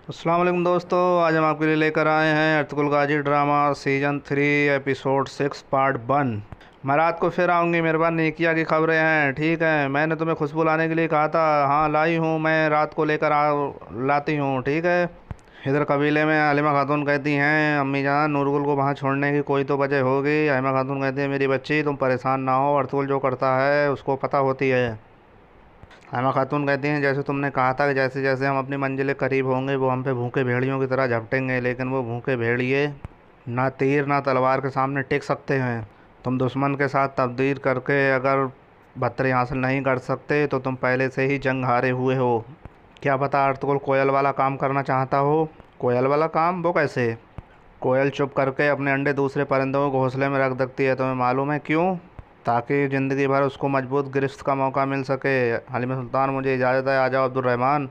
अस्सलाम वालेकुम दोस्तों, आज हम आपके लिए लेकर आए हैं अर्तुगरुल गाजी ड्रामा सीज़न 3 एपिसोड 6 पार्ट 1। मैं रात को फिर आऊँगी, मेरे पास नेकिया की खबरें हैं। ठीक है, मैंने तुम्हें खुशबू लाने के लिए कहा था। हाँ, लाई हूँ, मैं रात को लेकर आ लाती हूँ। ठीक है। इधर कबीले में हलीमा खातून कहती हैं, अम्मी जान नूरगुल को वहाँ छोड़ने की कोई तो वजह होगी। हलीमा खातून कहती है, मेरी बच्ची तुम परेशान ना हो, अर्तुगरुल जो करता है उसको पता होती है। हेमा खातून कहती हैं, जैसे तुमने कहा था कि जैसे जैसे हम अपनी मंजिल के करीब होंगे वो हम पे भूखे भेड़ियों की तरह झपटेंगे, लेकिन वो भूखे भेड़िए ना तीर ना तलवार के सामने टिक सकते हैं। तुम दुश्मन के साथ तबदील करके अगर बढ़तरी हासिल नहीं कर सकते तो तुम पहले से ही जंग हारे हुए हो। क्या पता अर्तुगरुल कोयल वाला काम करना चाहता हो। कोयल वाला काम? वो कैसे? कोयल चुप करके अपने अंडे दूसरे परिंदों के घोंसले में रख सकती है। तुम्हें मालूम है क्यों? ताकि ज़िंदगी भर उसको मजबूत गिरफ्त का मौका मिल सके। हलीमा सुल्तान, मुझे इजाज़त है, आ जाओ अब्दुलरहमान।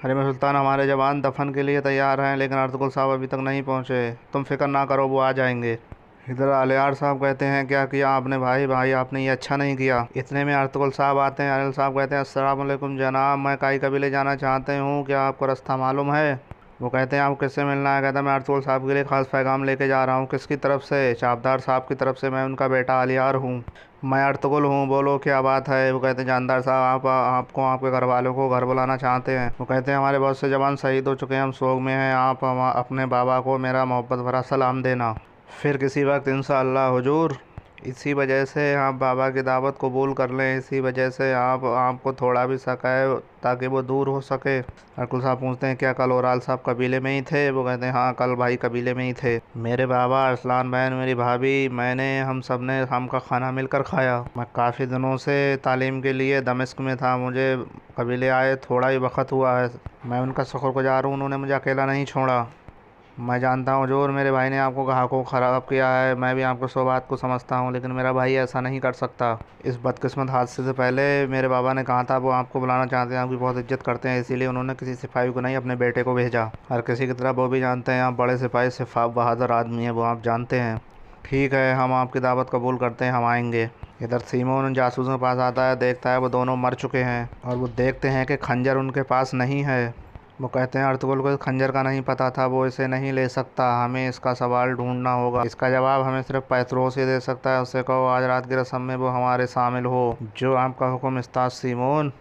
हलीमा सुल्तान, हमारे जवान दफन के लिए तैयार हैं, लेकिन अर्तुगरुल साहब अभी तक नहीं पहुँचे। तुम फिक्र ना करो, वो आ जाएंगे। इधर आलियार साहब कहते हैं, क्या किया आपने भाई? भाई आपने ये अच्छा नहीं किया। इतने में अर्तुगरुल साहब आते हैं। आलियार साहब कहते हैं, अस्सलाम वालेकुम जनाब, मैं काई कबीले जाना चाहते हूँ, क्या आपको रास्ता मालूम है? वो कहते हैं, आपको किससे मिलना है? कहता है, मैं अर्तुगरुल साहब के लिए खास पैगाम लेके जा रहा हूँ। किसकी तरफ से? चाबदार साहब की तरफ से। मैं उनका बेटा आलियार हूँ। मैं अर्तुगरुल हूँ। बोलो क्या बात है? वो कहते हैं, जानदार साहब, आप आपको आपके घर वालों को घर बुलाना चाहते हैं। वो कहते हैं, हमारे बहुत से जवान शहीद हो चुके हैं, हम सोग में हैं। आप अपने बाबा को मेरा मोहब्बत भरा सलाम देना। फिर किसी वक्त इंशाअल्लाह हुजूर। इसी वजह से आप बाबा की दावत कबूल कर लें। इसी वजह से आपको थोड़ा भी शक है ताकि वो दूर हो सके। अर्तुगरुल साहब पूछते हैं, क्या कल ओराल साहब कबीले में ही थे? वो कहते हैं, हाँ कल भाई कबीले में ही थे। मेरे बाबा, अरसलान बहन, मेरी भाभी, मैंने, हम सब ने हम का खाना मिलकर खाया। मैं काफ़ी दिनों से तालीम के लिए दमिश्क में था। मुझे कबीले आए थोड़ा ही वक्त हुआ है। मैं उनका शुक्रगुजार हूँ, उन्होंने मुझे अकेला नहीं छोड़ा। मैं जानता हूँ हुजूर, मेरे भाई ने आपको ग्राहकों को ख़राब किया है। मैं भी आपको सो बात को समझता हूँ, लेकिन मेरा भाई ऐसा नहीं कर सकता। इस बदकिस्मत हादसे से पहले मेरे बाबा ने कहा था वो आपको बुलाना चाहते हैं, आपकी बहुत इज्जत करते हैं, इसीलिए उन्होंने किसी सिपाही को नहीं अपने बेटे को भेजा। हर किसी की तरह वो भी जानते हैं आप बड़े सिपाही सिफा बहादुर आदमी है, वो आप जानते हैं। ठीक है, हम आपकी दावत कबूल करते हैं, हम आएंगे। इधर सीमोन उन जासूसों के पास आता है, देखता है वो दोनों मर चुके हैं और वो देखते हैं कि खंजर उनके पास नहीं है। वो कहते हैं, अर्तुगरुल को इस खंजर का नहीं पता था, वो इसे नहीं ले सकता, हमें इसका सवाल ढूंढना होगा। इसका जवाब हमें सिर्फ पैतरोस ही दे सकता है। उससे कहो आज रात की रस्म में वो हमारे शामिल हो। जो आपका हुक्म उस्ताद सीमोन।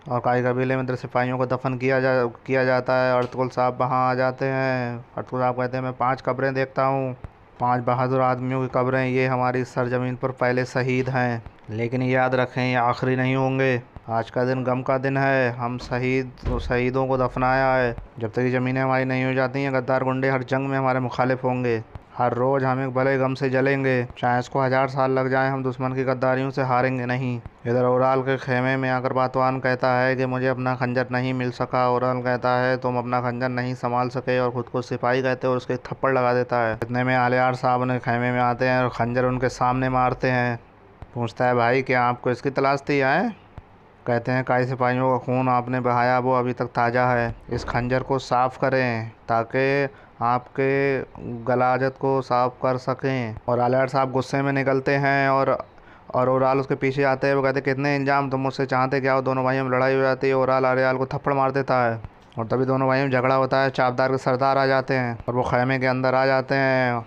और काई कबीले में सिपाहियों को दफन किया जाता है। अर्तुगरुल साहब वहाँ आ जाते हैं। अर्तुगरुल साहब कहते हैं, मैं 5 कब्रें देखता हूँ, 5 बहादुर आदमियों की कब्रें। ये हमारी सरजमीन पर पहले शहीद हैं, लेकिन याद रखें ये आखिरी नहीं होंगे। आज का दिन गम का दिन है। हम शहीदों को दफनाया है। जब तक ये ज़मीनें हमारी नहीं हो जाती हैं, गद्दार गुंडे हर जंग में हमारे मुखालिफ होंगे। हर रोज़ हम एक भले गम से जलेंगे, चाहे इसको 1000 साल लग जाए, हम दुश्मन की गद्दारियों से हारेंगे नहीं। इधर ओराल के खेमे में आकर बातवान कहता है कि मुझे अपना खंजर नहीं मिल सका। ओराल कहता है, तुम अपना खंजर नहीं संभाल सके, और ख़ुद को सिपाही कहते और उसके थप्पड़ लगा देता है। इतने में आलियार साहब ने खेमे में आते हैं और खंजर उनके सामने मारते हैं। पूछता है, भाई क्या आपको इसकी तलाश थी? आए कहते हैं, कई सिपाहियों का खून आपने बहाया, वो अभी तक ताज़ा है। इस खंजर को साफ़ करें ताकि आपके गलाजत को साफ़ कर सकें। और आलियार साहब गुस्से में निकलते हैं और ओराल उसके पीछे आते हैं। वो कहते हैं, कितने इंजाम तुम मुझसे चाहते क्या हो? दोनों भाइयों में लड़ाई हो जाती है। ओराल आलियार को थप्पड़ मार देता है और तभी दोनों भाइयों में झगड़ा होता है। चाबदार के सरदार आ जाते हैं और वो खेमे के अंदर आ जाते हैं।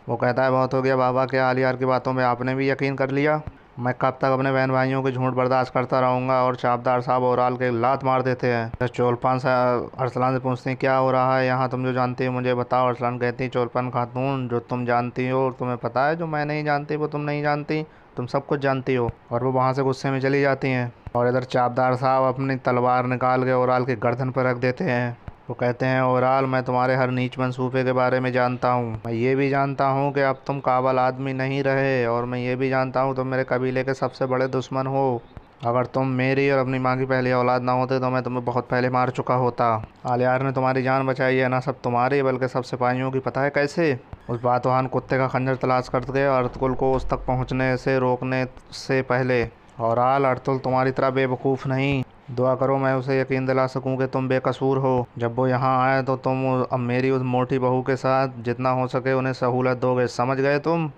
वो कहता है, बहुत हो गया बाबा, क्या आलियार की बातों में आपने भी यकीन कर लिया? मैं कब तक अपने बहन भाइयों के झूठ बर्दाश्त करता रहूँगा? और चाबदार साहब ओराल के लात मार देते हैं। चोलपान से अरसलान से पूछते हैं, क्या हो रहा है यहाँ? तुम जो जानती हो मुझे बताओ। अरसलान कहती है, चोलपान खातून, जो तुम जानती हो और तुम्हें पता है, जो मैं नहीं जानती वो तुम नहीं जानती, तुम सब कुछ जानती हो। और वो वहाँ से गुस्से में चली जाती हैं। और इधर चाबदार साहब अपनी तलवार निकाल के ओराल की गर्दन पर रख देते हैं। वो कहते हैं, ओराल, मैं तुम्हारे हर नीच मंसूबे के बारे में जानता हूँ। मैं ये भी जानता हूँ कि अब तुम काबिल आदमी नहीं रहे, और मैं ये भी जानता हूँ तुम मेरे कबीले के सबसे बड़े दुश्मन हो। अगर तुम मेरी और अपनी माँ की पहली औलाद ना होते तो मैं तुम्हें बहुत पहले मार चुका होता। आलियार ने तुम्हारी जान बचाई है, ना सब तुम्हारी बल्कि सब सिपाहियों की। पता है कैसे? उस बातवान कुत्ते का खंजर तलाश करते गए अर्तुगरुल को उस तक पहुँचने से रोकने से पहले। और अर्तुगरुल तुम्हारी तरह बेवकूफ़ नहीं। दुआ करो मैं उसे यकीन दिला सकूं कि तुम बेकसूर हो। जब वो यहाँ आए तो तुम अब मेरी उस मोटी बहू के साथ जितना हो सके उन्हें सहूलत दोगे, समझ गए? तुम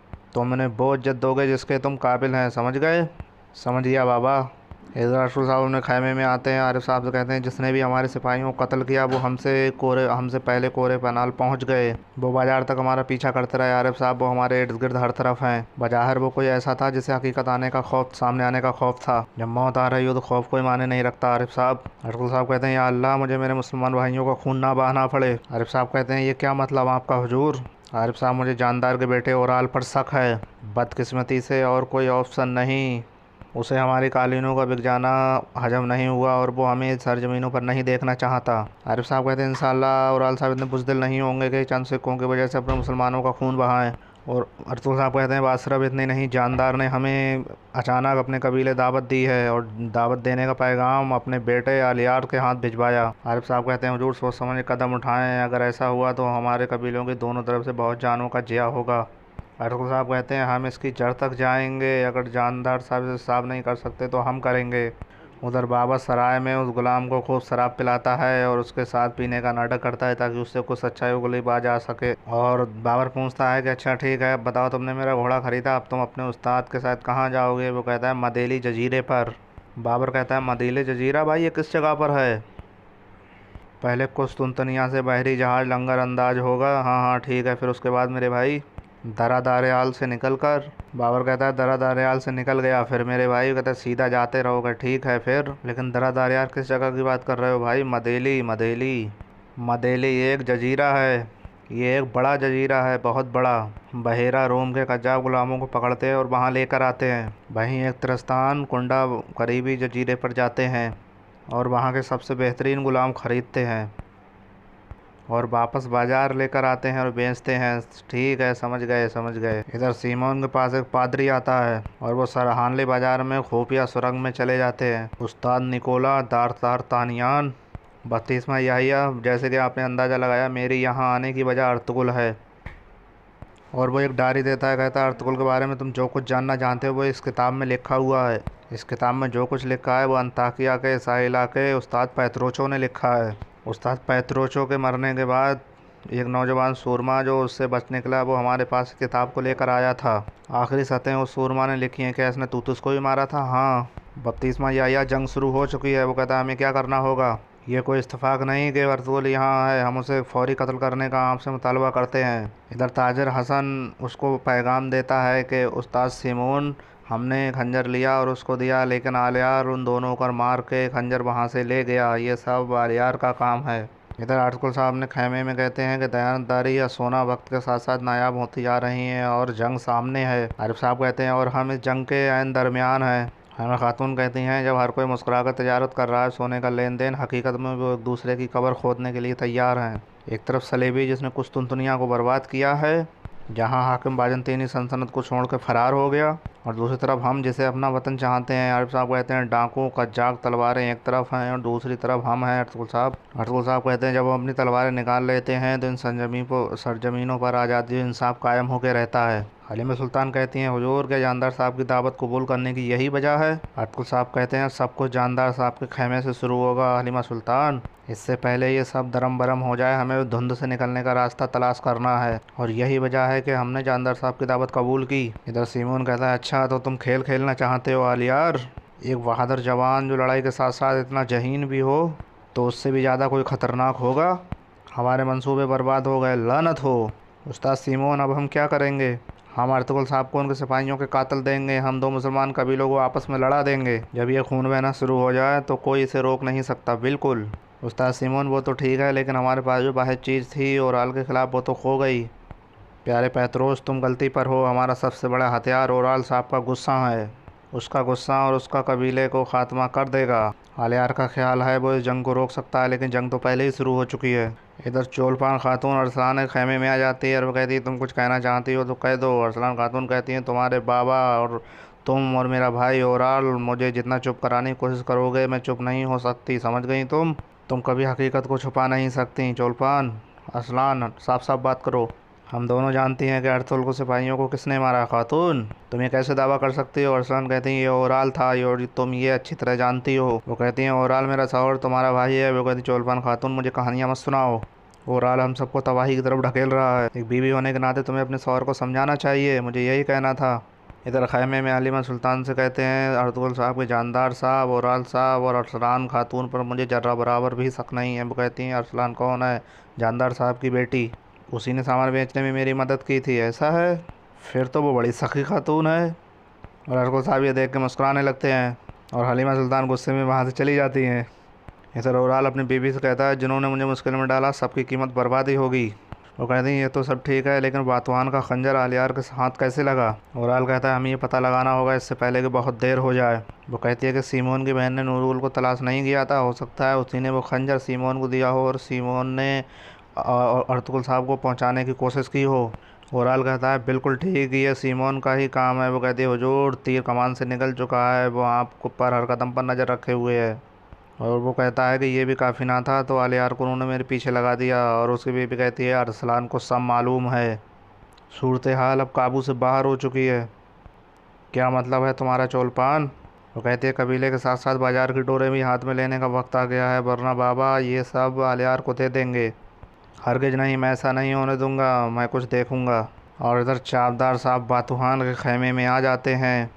उन्हें वो इज्जत दोगे जिसके तुम काबिल हैं, समझ गए? समझ गया बाबा। इधर अरशद साहब अपने खैमे में आते हैं। आरिफ साहब से कहते हैं जिसने भी हमारे सिपाहियों को कत्ल किया वो हमसे पहले कोरे पैनाल पहुंच गए। वो बाजार तक हमारा पीछा करते रहे आरिफ साहब, वो हमारे इर्द गिर्द हर तरफ हैं। बज़ाहिर वो कोई ऐसा था जिसे हकीकत सामने आने का खौफ था। जब मौत आ रही हो तो खौफ कोई माने नहीं रखता आरिफ साहब। अरशद साहब कहते हैं या अल्लाह मुझे मेरे मुसलमान भाइयों का खून ना बहाना पड़े। आरिफ साहब कहते हैं ये क्या मतलब आपका हुजूर। आरिफ साहब मुझे जानदार के बेटे ओराल पर शक है। बदकिस्मती से और कोई ऑप्शन नहीं, उसे हमारी कालीनों का बिक जाना हजम नहीं हुआ और वो हमें इस सरजमीनों पर नहीं देखना चाहता। आरिफ साहब कहते हैं इंशाअल्लाह ओराल साहब इतने बुज़दिल नहीं होंगे कि चंद सिक्कों की वजह से अपने मुसलमानों का खून बहाएं। और अरतुल साहब कहते हैं बात सिर्फ इतनी नहीं, जानदार ने हमें अचानक अपने कबीले दावत दी है और दावत देने का पैगाम अपने बेटे आलियार के हाथ भिजवाया। आरिफ साहब कहते हैं हुजूर सोच समझ के कदम उठाएं, अगर ऐसा हुआ तो हमारे कबीलों की दोनों तरफ से बहुत जानों का जिया होगा। अरशद साहब कहते हैं हम इसकी जड़ तक जाएंगे, अगर जानदार साहब से साफ नहीं कर सकते तो हम करेंगे। उधर बाबा सराय में उस गुलाम को खूब शराब पिलाता है और उसके साथ पीने का नाटक करता है ताकि उससे कुछ सच्चाई उगली बाज आ सके। और बाबर पूछता है कि अच्छा ठीक है, अब बताओ तुमने मेरा घोड़ा ख़रीदा, अब तुम अपने उस्ताद के साथ कहाँ जाओगे। वो कहता है मदेली जजीरे पर। बाबर कहता है मदीले जजीरा भाई ये किस जगह पर है। पहले कुस्तुनतनिया से बहरी जहाज़ लंगर अंदाज होगा। हाँ हाँ ठीक है, फिर उसके बाद मेरे भाई दरा दारेयाल से निकल कर। बाबर कहता है दरा दारेयाल से निकल गया, फिर मेरे भाई कहता है सीधा जाते रहोगे। ठीक है फिर, लेकिन दरा दारेयाल किस जगह की बात कर रहे हो भाई। मदेली मदेली मदेली एक जजीरा है, ये एक बड़ा जजीरा है, बहुत बड़ा। बहेरा रोम के कज्जाब गुलामों को पकड़ते हैं और वहाँ लेकर आते हैं। वहीं एक तिरस्तान कुंडा करीबी जजीरे पर जाते हैं और वहाँ के सबसे बेहतरीन गुलाम ख़रीदते हैं और वापस बाजार लेकर आते हैं और बेचते हैं। ठीक है, समझ गए समझ गए। इधर सीमोन के पास एक पादरी आता है और वो सरहानली बाजार में खुफिया सुरंग में चले जाते हैं। उस्ताद निकोला दारतार तानियान 32वां याहिया, जैसे कि आपने अंदाज़ा लगाया मेरी यहाँ आने की वजह अर्तुगरुल है। और वो एक डायरी देता है, कहता है अर्तुगरुल के बारे में तुम जो कुछ जानना चाहते हो वो इस किताब में लिखा हुआ है। इस किताब में जो कुछ लिखा है वो अंताकिया के साहिला के उस्ताद पैत्रोचो ने लिखा है। उस्ताद पैत्रोचो के मरने के बाद एक नौजवान सूरमा जो उससे बच निकला वो हमारे पास किताब को लेकर आया था। आखिरी सतहें उस सूरमा ने लिखी हैं। क्या इसने तूतुस को भी मारा था। हाँ। 32वां याहिया जंग शुरू हो चुकी है। वो कहता है हमें क्या करना होगा। ये कोई इत्तेफाक नहीं कि अर्तुगरुल यहाँ है, हम उसे फौरी कत्ल करने का आपसे मुतालबा करते हैं। इधर ताजिर हसन उसको पैगाम देता है कि उस्ताद सिमोन हमने खंजर लिया और उसको दिया, लेकिन आलियार उन दोनों को मार के खंजर वहाँ से ले गया, ये सब आलियार का काम है। इधर अरतुगरुल साहब ने खैमे में कहते हैं कि दयानतदारी या सोना वक्त के साथ साथ नायाब होती जा रही हैं और जंग सामने है। आरिफ साहब कहते हैं और हम इस जंग के ऐन दरमियान हैं। हमें खातून कहती हैं जब हर कोई मुस्कुरा कर तजारत कर रहा है सोने का लेन देन, हकीकत में वो एक दूसरे की कब्र खोदने के लिए तैयार हैं। एक तरफ सलेबी जिसने कुस्तुनतुनिया को बर्बाद किया है, जहाँ हाकिम बाजंतीनी सल्तनत को छोड़ कर फरार हो गया, और दूसरी तरफ हम जिसे अपना वतन चाहते हैं। आरिफ साहब कहते हैं डाकू कज्जाक तलवारें एक तरफ हैं और दूसरी तरफ हम हैं। अरतुगरुल साहब कहते हैं जब हम अपनी तलवारें निकाल लेते हैं तो इन सरजमीनों पर आज़ादी और इंसाफ कायम होकर रहता है। हलीमा सुल्तान कहती हैं हुजूर के जानदार साहब की दावत कबूल करने की यही वजह है। अरतुगरुल साहब कहते हैं सब कुछ जानदार साहब के खैमे से शुरू होगा हलीमा सुल्तान, इससे पहले ये सब दरम बरम हो जाए हमें धुंध से निकलने का रास्ता तलाश करना है और यही वजह है कि हमने जानदार साहब की दावत कबूल की। इधर सीमोन कहता है अच्छा तो तुम खेल खेलना चाहते हो आलियार। एक बहादुर जवान जो लड़ाई के साथ साथ इतना जहीन भी हो तो उससे भी ज़्यादा कोई ख़तरनाक होगा। हमारे मंसूबे बर्बाद हो गए, लानत हो। उस्ताद सीमोन अब हम क्या करेंगे। हम अरतुगरुल साहब को उनके सिपाहियों के कातिल देंगे, हम दो मुसलमान कबीलों को आपस में लड़ा देंगे। जब ये खून बहना शुरू हो जाए तो कोई इसे रोक नहीं सकता। बिल्कुल उस्ताद सिमोन वो तो ठीक है, लेकिन हमारे पास जो वाहिद चीज़ थी ओराल के ख़िलाफ़ वो तो खो गई। प्यारे पैत्रोस तुम गलती पर हो, हमारा सबसे बड़ा हथियार ओराल साहब का गुस्सा है। उसका गुस्सा और उसका कबीले को ख़ात्मा कर देगा। आलियार का ख्याल है वो इस जंग को रोक सकता है, लेकिन जंग तो पहले ही शुरू हो चुकी है। इधर चोलपान खातून अरसलान के खैमे में आ जाती है और वो कहती है तुम कुछ कहना चाहती हो तो कह दो। अरसलान खातून कहती हैं तुम्हारे बाबा और तुम और मेरा भाई ओराल मुझे जितना चुप कराने की कोशिश करोगे मैं चुप नहीं हो सकती, समझ गई तुम कभी हकीकत को छुपा नहीं सकती। चोलपान अरसलान साफ साफ बात करो। हम दोनों जानती हैं कि अरतुगरुल को सिपाहियों को किसने मारा। खातून तुम ये कैसे दावा कर सकती हो। अरसलान कहती हैं ये ओराल था और तुम ये अच्छी तरह जानती हो। वो कहती हैं ओराल मेरा शौहर तुम्हारा भाई है। वो कहती चोलपान खातून मुझे कहानियाँ मत सुनाओ, ओराल हम सबको तबाही की तरफ ढकेल रहा है। एक बीवी होने के नाते तुम्हें अपने शौहर को समझाना चाहिए, मुझे यही कहना था। इधर खैमे में हलीमा सुल्तान से कहते हैं अर्तुगरुल साहब के जानदार साहब, ओराल साहब और अरसलान खातून पर मुझे जर्रा बराबर भी शक नहीं है। वो कहती हैं अरसलान कौन है? जानदार साहब की बेटी, उसी ने सामान बेचने में मेरी मदद की थी। ऐसा है? फिर तो वो बड़ी सखी खातून है। और अर्तुगरुल साहब ये देख के मुस्कुराने लगते हैं और हलीमा सुल्तान गुस्से में वहाँ से चली जाती हैं। इधर ओराल अपनी बीवी से कहता है जिन्होंने मुझे मुश्किल में डाला सबकी कीमत बर्बादी होगी। वो कहती हैं ये तो सब ठीक है, लेकिन बातवान का खंजर आलियार के हाथ कैसे लगा? ओराल कहता है हमें ये पता लगाना होगा इससे पहले कि बहुत देर हो जाए। वो कहती है कि सीमोन की बहन ने नूरुल को तलाश नहीं किया था, हो सकता है उसी ने वो खंजर सीमोन को दिया हो और सीमोन ने अर्तुगरुल साहब को पहुंचाने की कोशिश की हो। ओराल कहता है बिल्कुल ठीक, ये सीमोन का ही काम है। वो कहती है हुजूर तीर कमान से निकल चुका है, वो आपको पर हर कदम पर नज़र रखे हुए है। और वो कहता है कि ये भी काफ़ी ना था तो आलियार को उन्होंने मेरे पीछे लगा दिया। और उसकी बीवी कहती है अरसलान को सब मालूम है, सूरत हाल अब काबू से बाहर हो चुकी है। क्या मतलब है तुम्हारा चोलपान? वो कहती है कबीले के साथ साथ बाजार की डोरें भी हाथ में लेने का वक्त आ गया है, वरना बाबा ये सब आलियार को दे देंगे। हरगिज नहीं, मैं ऐसा नहीं होने दूंगा, मैं कुछ देखूंगा। और इधर चाबदार साहब बातुहान के खैमे में आ जाते हैं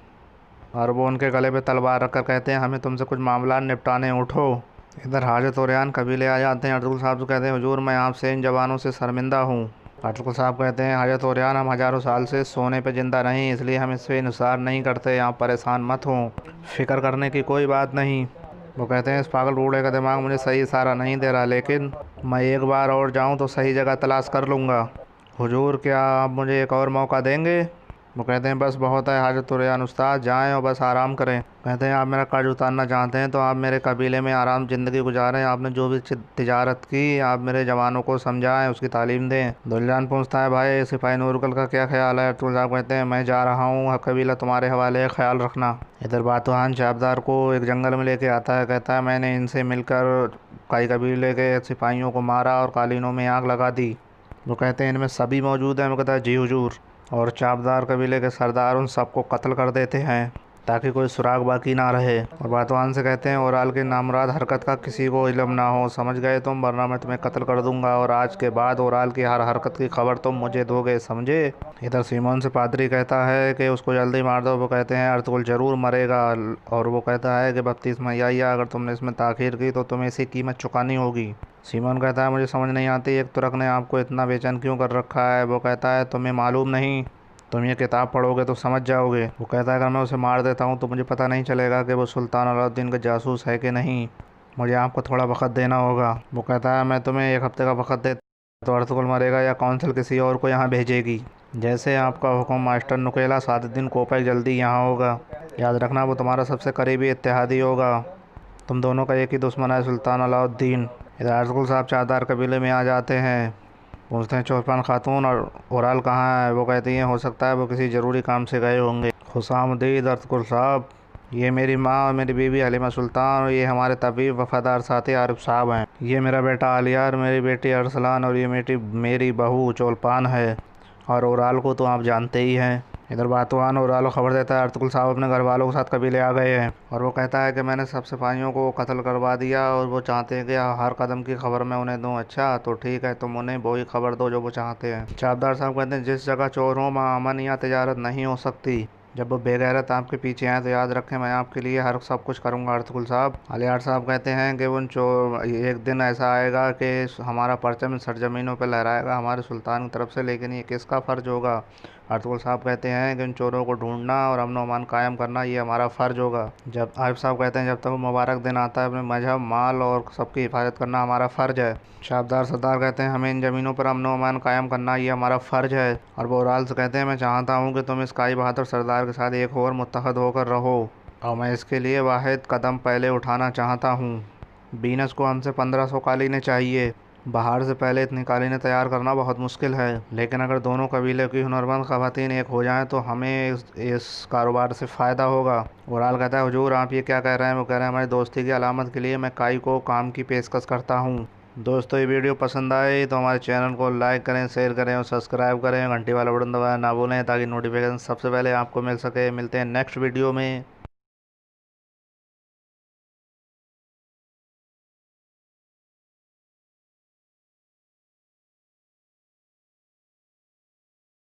और वो उनके गले पे तलवार रखकर कहते हैं हमें तुमसे कुछ मामला निपटाने, उठो। इधर हाजत और रेहान कबीले आ जाते हैं। अर्तुगरुल साहब से कहते हैं हुजूर मैं आपसे इन जवानों से शर्मिंदा हूँ। अर्तुगरुल साहब कहते हैं हाजत और रेहान हम हज़ारों साल से सोने पे ज़िंदा नहीं, इसलिए हम इससे इंतज़ार नहीं करते। आप परेशान मत हों, फिक्र करने की कोई बात नहीं। वो कहते हैं इस पागल बूढ़े का दिमाग मुझे सही इशारा नहीं दे रहा, लेकिन मैं एक बार और जाऊँ तो सही जगह तलाश कर लूँगा। हुजूर क्या आप मुझे एक और मौका देंगे? वो कहते हैं बस बहुत है हाजत और रेहान उस्ताद, जाएं और बस आराम करें। कहते हैं आप मेरा कर्ज उतारना चाहते हैं तो आप मेरे कबीले में आराम ज़िंदगी गुजारें। आपने जो भी तिजारत की आप मेरे जवानों को समझाएं, उसकी तालीम दें। दुल्जान पूछता है भाई सिपाही नूरुल का क्या ख्याल है? अर्तुगरुल साहब कहते हैं मैं जा रहा हूँ, कबीला तुम्हारे हवाले है, ख्याल रखना। इधर बातुहान चाबदार को एक जंगल में लेके आता है, कहता है मैंने इनसे मिलकर कई कबीले के सिपाहियों को मारा और कालीनों में आग लगा दी। वो कहते हैं इनमें सभी मौजूद हैं? वो कहता है जी हुजूर। और चाबदार कबीले के सरदार उन सबको कत्ल कर देते हैं ताकि कोई सुराग बाकी ना रहे। और बातवान से कहते हैं ओराल की नामुराद हरकत का किसी को इल्म ना हो, समझ गए तुम, वरना मैं तुम्हें कत्ल कर दूंगा और आज के बाद ओराल की हर हरकत की खबर तुम मुझे दोगे, समझे? इधर सीमोन से पादरी कहता है कि उसको जल्दी मार दो। वो कहते हैं अर्तुगरुल जरूर मरेगा। और वो कहता है कि बपतिस्मा यही है, अगर तुमने इसमें ताख़ीर की तो तुम्हें इसकी कीमत चुकानी होगी। सीमोन कहता है मुझे समझ नहीं आती एक तुरक ने आपको इतना बेचैन क्यों कर रखा है? वो कहता है तुम्हें मालूम नहीं, तुम ये किताब पढ़ोगे तो समझ जाओगे। वो कहता है अगर मैं उसे मार देता हूँ तो मुझे पता नहीं चलेगा कि वो सुल्तान अलाउद्दीन का जासूस है कि नहीं, मुझे आपको थोड़ा वक्त देना होगा। वो कहता है मैं तुम्हें एक हफ्ते का वक्त देता तो अर्तुगरुल मरेगा या काउंसिल किसी और को यहाँ भेजेगी। जैसे आपका हुक्म मास्टर नुकेला, सादुद्दीन कोपैक जल्दी यहाँ होगा। याद रखना वो तुम्हारा सबसे करीबी इत्तेहादी होगा, तुम दोनों का एक ही दुश्मन है, सुल्तान अलाउद्दीन। इधर अर्तुगरुल साहब चाबदार कबीले में आ जाते हैं, पूछते हैं चोलपान खातून और ओराल कहाँ है? वो कहती हैं हो सकता है वो किसी ज़रूरी काम से गए होंगे। खुशामदीद अर्तुगरुल साहब, ये मेरी माँ और मेरी बीवी हलीमा सुल्तान और ये हमारे तबीब वफादार साथी आरिफ साहब हैं। ये मेरा बेटा आलियार, मेरी बेटी अरसलान और ये मेरी बहू चोलपान है। और ओराल को तो आप जानते ही हैं। इधर बातुहान ओराल को खबर देता है अर्तुगरुल साहब अपने घर वालों के साथ कबीले आ गए हैं। और वो कहता है कि मैंने सब सिपाहियों को कत्ल करवा दिया और वो चाहते हैं कि हर कदम की खबर मैं उन्हें दूं। अच्छा तो ठीक है, तुम उन्हें वही खबर दो जो वो चाहते हैं। चाबदार साहब कहते हैं जिस जगह चोर हो वहाँ अमन या तजारत नहीं हो सकती। जब वो बेगैरत आपके पीछे आए तो याद रखें मैं आपके लिए हर सब कुछ करूंगा। अर्तुगरुल साहब आलियार साहब कहते हैं कि उन चोर एक दिन ऐसा आएगा कि हमारा परचम सरजमीनों पर लहराएगा हमारे सुल्तान की तरफ से, लेकिन ये किसका फ़र्ज होगा? अर्तुगरुल साहब कहते हैं कि उन चोरों को ढूंढना और अमन अमान कायम करना ये हमारा फ़र्ज होगा। जब आरिफ साहब कहते हैं जब तक वो मुबारक दिन आता है अपने मजहब, माल और सबकी हिफाजत करना हमारा फ़र्ज है। शाबदार सरदार कहते हैं हमें इन ज़मीनों पर अमन अमान कायम करना ये हमारा फ़र्ज है। और वो ओराल से कहते हैं मैं चाहता हूँ कि तुम इस काई बहादुर सरदार के साथ एक और मुत्तहद होकर रहो और मैं इसके लिए वाहिद कदम पहले उठाना चाहता हूँ। बीनस को हमसे 1500 कालीनें चाहिए। बाहर से पहले इतनी कालीनें तैयार करना बहुत मुश्किल है, लेकिन अगर दोनों कबीले की हुनरमंद ख़वातीन एक हो जाएं तो हमें इस कारोबार से फ़ायदा होगा। ओराल कहता है हुजूर आप ये क्या कह रहे हैं? वो कह रहे हैं हमारी दोस्ती की अलामत के लिए मैं काई को काम की पेशकश करता हूँ। दोस्तों ये वीडियो पसंद आए तो हमारे चैनल को लाइक करें, शेयर करें और सब्सक्राइब करें, घंटी वाला बटन दबाना ना भूलें ताकि नोटिफिकेशन सबसे पहले आपको मिल सके। मिलते हैं नेक्स्ट वीडियो में।